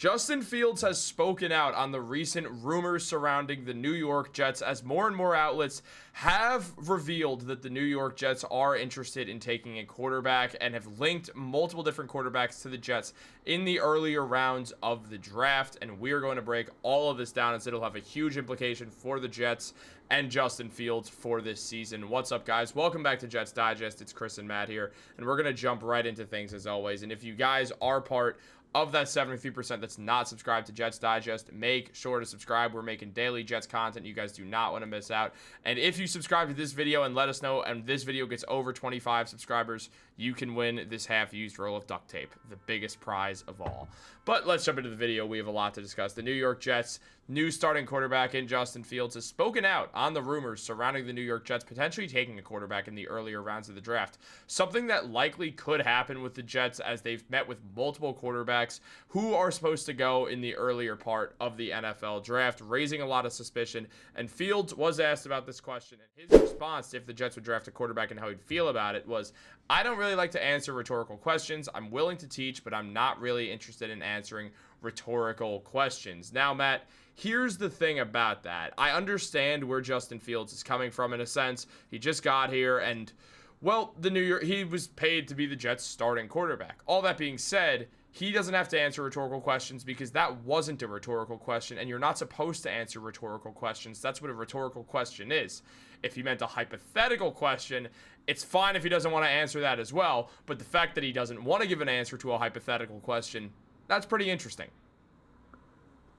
Justin Fields has spoken out on the recent rumors surrounding the New York Jets as more and more outlets have revealed that the New York Jets are interested in taking a quarterback and have linked multiple different quarterbacks to the Jets in the earlier rounds of the draft. And we're going to break all of this down as it'll have a huge implication for the Jets and Justin Fields for this season. What's up, guys? Welcome back to Jets Digest. It's Chris and Matt here, and we're going to jump right into things as always. And if you guys are part of that 73% that's not subscribed to Jets Digest, make sure to subscribe. We're making daily Jets content. You guys do not want to miss out. And if you subscribe to this video and let us know, and this video gets over 25 subscribers, you can win this half-used roll of duct tape, the biggest prize of all. But let's jump into the video. We have a lot to discuss. The New York Jets' new starting quarterback in Justin Fields has spoken out on the rumors surrounding the New York Jets potentially taking a quarterback in the earlier rounds of the draft. Something that likely could happen with the Jets as they've met with multiple quarterbacks who are supposed to go in the earlier part of the NFL draft, raising a lot of suspicion. And Fields was asked about this question, and his response to if the Jets would draft a quarterback and how he'd feel about it was, "I don't really like to answer rhetorical questions. I'm willing to teach, but I'm not really interested in answering rhetorical questions." Now, Matt, here's the thing about that. I understand where Justin Fields is coming from in a sense. He just got here and, well, he was paid to be the Jets' starting quarterback. All that being said, he doesn't have to answer rhetorical questions because that wasn't a rhetorical question, and you're not supposed to answer rhetorical questions. That's what a rhetorical question is. If he meant a hypothetical question, it's fine if he doesn't want to answer that as well, but the fact that he doesn't want to give an answer to a hypothetical question, that's pretty interesting.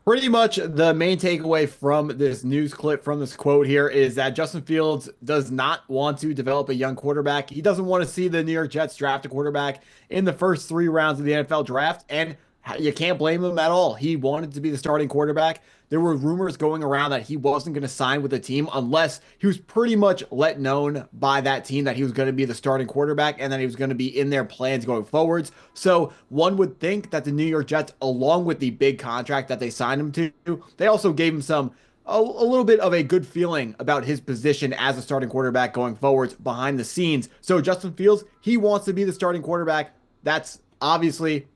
Pretty much the main takeaway from this news clip, from this quote here, is that Justin Fields does not want to develop a young quarterback. He doesn't want to see the New York Jets draft a quarterback in the first 3 rounds of the NFL draft, and you can't blame him at all. He wanted to be the starting quarterback. There were rumors going around that he wasn't going to sign with the team unless he was pretty much let known by that team that he was going to be the starting quarterback and that he was going to be in their plans going forwards. So one would think that the New York Jets, along with the big contract that they signed him to, they also gave him a little bit of a good feeling about his position as a starting quarterback going forwards behind the scenes. So Justin Fields, he wants to be the starting quarterback. That's obviously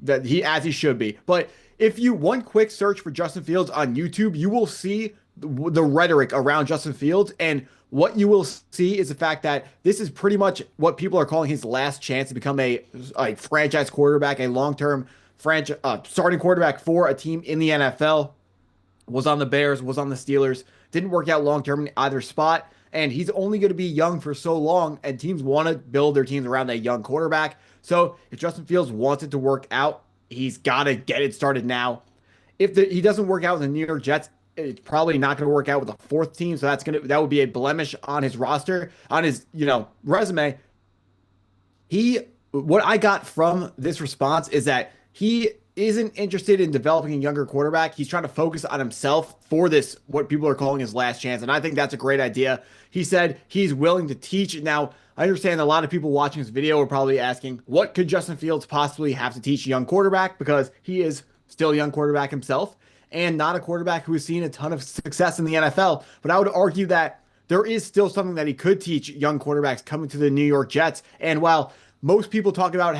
that he should be. But if you one quick search for Justin Fields on YouTube, you will see the rhetoric around Justin Fields, and what you will see is the fact that this is pretty much what people are calling his last chance to become a franchise quarterback, a long-term starting quarterback for a team in the NFL. Was on the Bears, was on the Steelers, didn't work out long-term in either spot, and he's only going to be young for so long, and teams want to build their teams around a young quarterback. So if Justin Fields wants it to work out, he's got to get it started now. If he doesn't work out with the New York Jets, it's probably not going to work out with a fourth team. So that would be a blemish on his roster, on his resume. What I got from this response is that he isn't interested in developing a younger quarterback. He's trying to focus on himself for this, what people are calling his last chance. And I think that's a great idea. He said he's willing to teach. Now, I understand a lot of people watching this video are probably asking, what could Justin Fields possibly have to teach a young quarterback? Because he is still a young quarterback himself and not a quarterback who has seen a ton of success in the NFL. But I would argue that there is still something that he could teach young quarterbacks coming to the New York Jets. And while most people talk about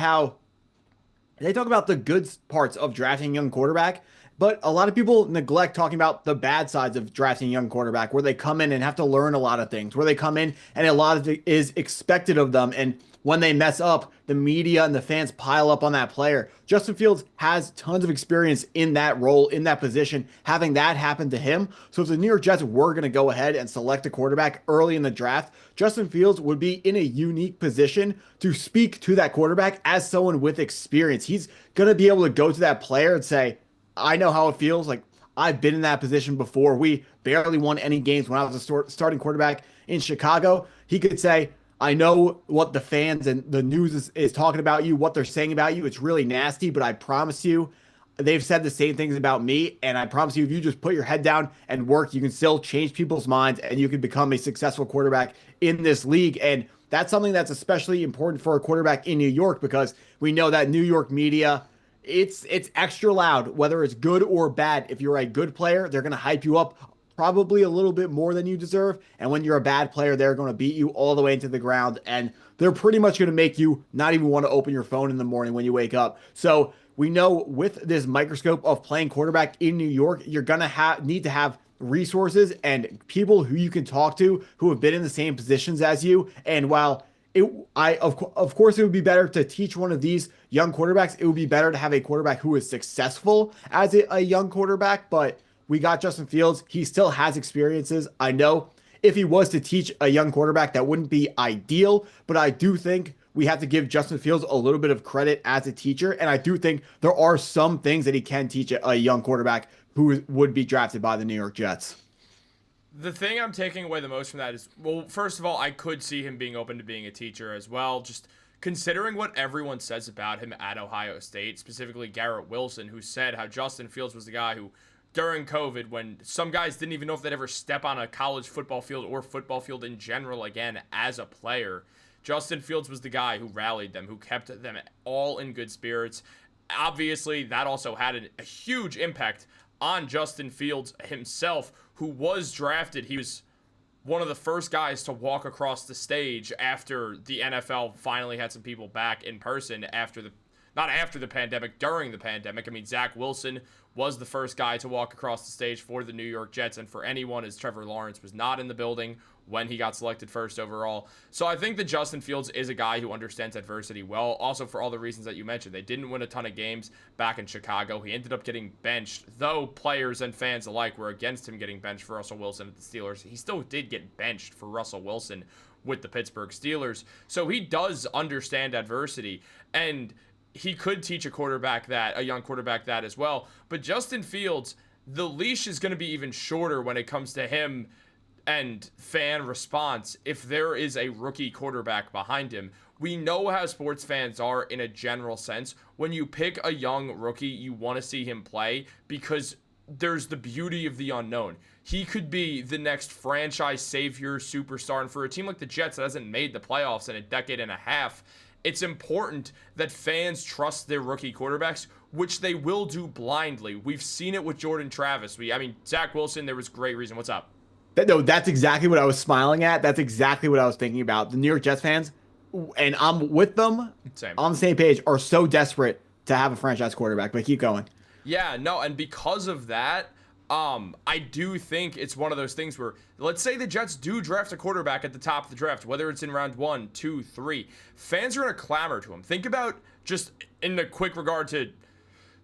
the good parts of drafting a young quarterback, but a lot of people neglect talking about the bad sides of drafting a young quarterback, where they come in and have to learn a lot of things, where they come in and a lot of it is expected of them. And when they mess up, the media and the fans pile up on that player. Justin Fields has tons of experience in that role, in that position, having that happen to him. So if the New York Jets were going to go ahead and select a quarterback early in the draft, Justin Fields would be in a unique position to speak to that quarterback as someone with experience. He's going to be able to go to that player and say, I know how it feels. Like, I've been in that position before. We barely won any games when I was a starting quarterback in Chicago. He could say, I know what the fans and the news is talking about you, what they're saying about you. It's really nasty, but I promise you, they've said the same things about me. And I promise you, if you just put your head down and work, you can still change people's minds and you can become a successful quarterback in this league. And that's something that's especially important for a quarterback in New York, because we know that New York media, it's extra loud, whether it's good or bad. If you're a good player, they're going to hype you up probably a little bit more than you deserve. And when you're a bad player, they're going to beat you all the way into the ground. And they're pretty much going to make you not even want to open your phone in the morning when you wake up. So we know with this microscope of playing quarterback in New York, you're going to need to have resources and people who you can talk to who have been in the same positions as you. And while of course it would be better to teach one of these young quarterbacks, it would be better to have a quarterback who is successful as a young quarterback. But we got Justin Fields. He still has experiences. I know if he was to teach a young quarterback, that wouldn't be ideal, but I do think we have to give Justin Fields a little bit of credit as a teacher. And I do think there are some things that he can teach a young quarterback who would be drafted by the New York Jets. The thing I'm taking away the most from that is, well, first of all, I could see him being open to being a teacher as well. Just considering what everyone says about him at Ohio State, specifically Garrett Wilson, who said how Justin Fields was the guy who, during COVID, when some guys didn't even know if they'd ever step on a college football field or football field in general again as a player, Justin Fields was the guy who rallied them, who kept them all in good spirits. Obviously, that also had a huge impact on Justin Fields himself, who was drafted. He was one of the first guys to walk across the stage after the NFL finally had some people back in person not after the pandemic, during the pandemic. I mean, Zach Wilson was the first guy to walk across the stage for the New York Jets, and for anyone, as Trevor Lawrence was not in the building when he got selected first overall. So I think that Justin Fields is a guy who understands adversity well, also for all the reasons that you mentioned. They didn't win a ton of games back in Chicago. He ended up getting benched, though players and fans alike were against him getting benched for Russell Wilson at the Steelers. He still did get benched for Russell Wilson with the Pittsburgh Steelers. So he does understand adversity, and he could teach a young quarterback that as well. But Justin Fields, the leash is going to be even shorter when it comes to him and fan response if there is a rookie quarterback behind him. We know how sports fans are in a general sense. When you pick a young rookie, you want to see him play because there's the beauty of the unknown. He could be the next franchise savior, superstar, and for a team like the Jets that hasn't made the playoffs in a decade and a half, it's important that fans trust their rookie quarterbacks, which they will do blindly. We've seen it with Jordan Travis. Zach Wilson, there was great reason. What's up? No, that's exactly what I was smiling at. That's exactly what I was thinking about. The New York Jets fans, and I'm with them, on the same page, are so desperate to have a franchise quarterback. But keep going. Yeah, no, and because of that, I do think it's one of those things where, let's say the Jets do draft a quarterback at the top of the draft, whether it's in round 1, 2, 3, fans are going to clamor to him. Think about, just in the quick regard to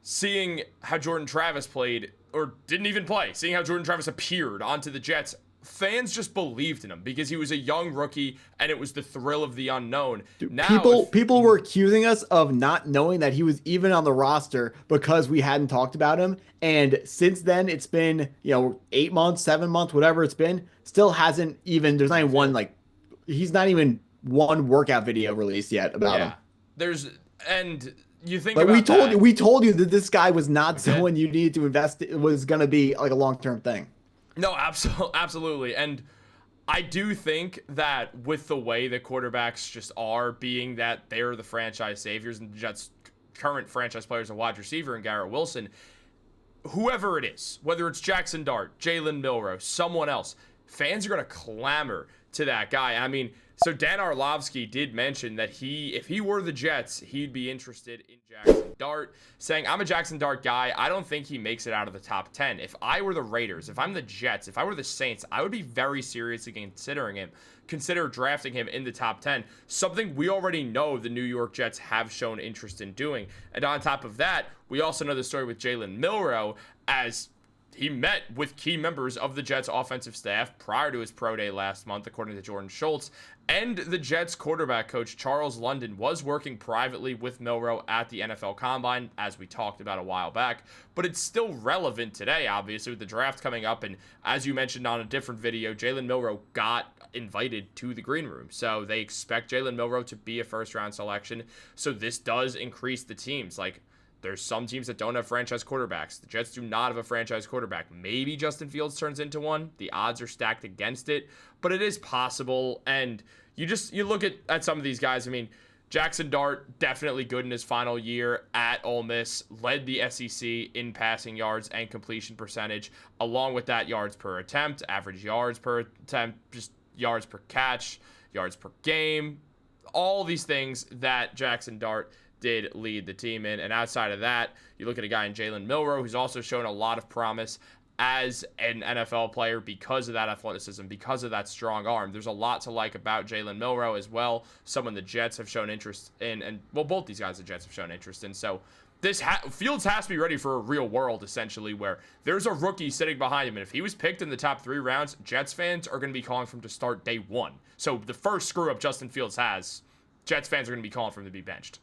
seeing how Jordan Travis played, or didn't even play, seeing how Jordan Travis appeared onto the Jets. Fans just believed in him because he was a young rookie and it was the thrill of the unknown. Dude, now, people were accusing us of not knowing that he was even on the roster because we hadn't talked about him. And since then, it's been, 8 months, 7 months, whatever it's been, still hasn't even, there's not even one, he's not even one workout video released yet about him. And you think about we told you that this guy was not someone you needed to invest. It was going to be like a long-term thing. No, absolutely. And I do think that with the way the quarterbacks just are, being that they're the franchise saviors and the Jets' current franchise players, a wide receiver and Garrett Wilson, whoever it is, whether it's Jackson Dart, Jalen Milroe, someone else, fans are going to clamor to that guy. So Dan Orlovsky did mention that if he were the Jets, he'd be interested in Jackson Dart, saying, I'm a Jackson Dart guy. I don't think he makes it out of the top 10. If I were the Raiders, if I'm the Jets, if I were the Saints, I would be very seriously consider drafting him in the top 10, something we already know the New York Jets have shown interest in doing. And on top of that, we also know the story with Jalen Milroe, as he met with key members of the Jets offensive staff prior to his pro day last month, according to Jordan Schultz. And the Jets quarterback coach, Charles London, was working privately with Milroe at the NFL Combine, as we talked about a while back. But it's still relevant today, obviously, with the draft coming up. And as you mentioned on a different video, Jalen Milroe got invited to the green room. So they expect Jalen Milroe to be a first-round selection. So this does increase the teams. There's some teams that don't have franchise quarterbacks. The Jets do not have a franchise quarterback. Maybe Justin Fields turns into one. The odds are stacked against it, but it is possible. And you look at some of these guys. Jackson Dart, definitely good in his final year at Ole Miss, led the SEC in passing yards and completion percentage. Along with that, yards per attempt, average yards per attempt, just yards per catch, yards per game, all these things that Jackson Dart did lead the team in. And outside of that, you look at a guy in Jalen Milroe, who's also shown a lot of promise as an NFL player because of that athleticism, because of that strong arm. There's a lot to like about Jalen Milroe as well, someone the Jets have shown interest in, and well, both these guys the Jets have shown interest in. So this Fields has to be ready for a real world, essentially, where there's a rookie sitting behind him, and if he was picked in the top 3 rounds, Jets fans are going to be calling for him to start day 1. So the first screw-up Justin Fields has, Jets fans are going to be calling for him to be benched.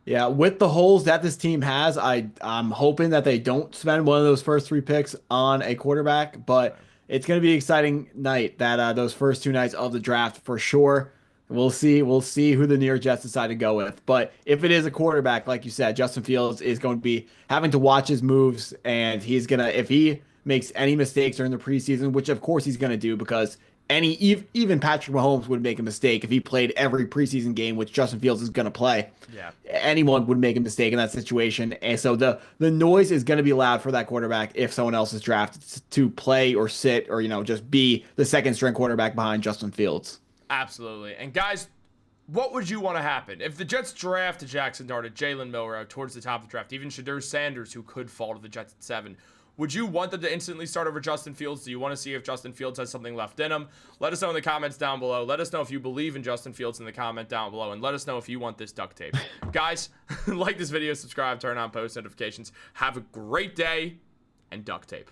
Yeah, with the holes that this team has, I'm hoping that they don't spend one of those first 3 picks on a quarterback, but it's going to be an exciting night, that those first 2 nights of the draft for sure. We'll see who the New York Jets decide to go with. But if it is a quarterback, like you said, Justin Fields is going to be having to watch his moves, and if he makes any mistakes during the preseason, which of course he's going to do, because even Patrick Mahomes would make a mistake if he played every preseason game, which Justin Fields is going to play. Yeah. Anyone would make a mistake in that situation. And so the noise is going to be loud for that quarterback if someone else is drafted to play or sit or, just be the second string quarterback behind Justin Fields. Absolutely. And guys, what would you want to happen if the Jets drafted Jackson Dart, Jalen Milroe towards the top of the draft, even Shedeur Sanders, who could fall to the Jets at 7? Would you want them to instantly start over Justin Fields? Do you want to see if Justin Fields has something left in him? Let us know in the comments down below. Let us know if you believe in Justin Fields in the comment down below. And let us know if you want this duct tape. Guys, like this video, subscribe, turn on post notifications. Have a great day, and duct tape.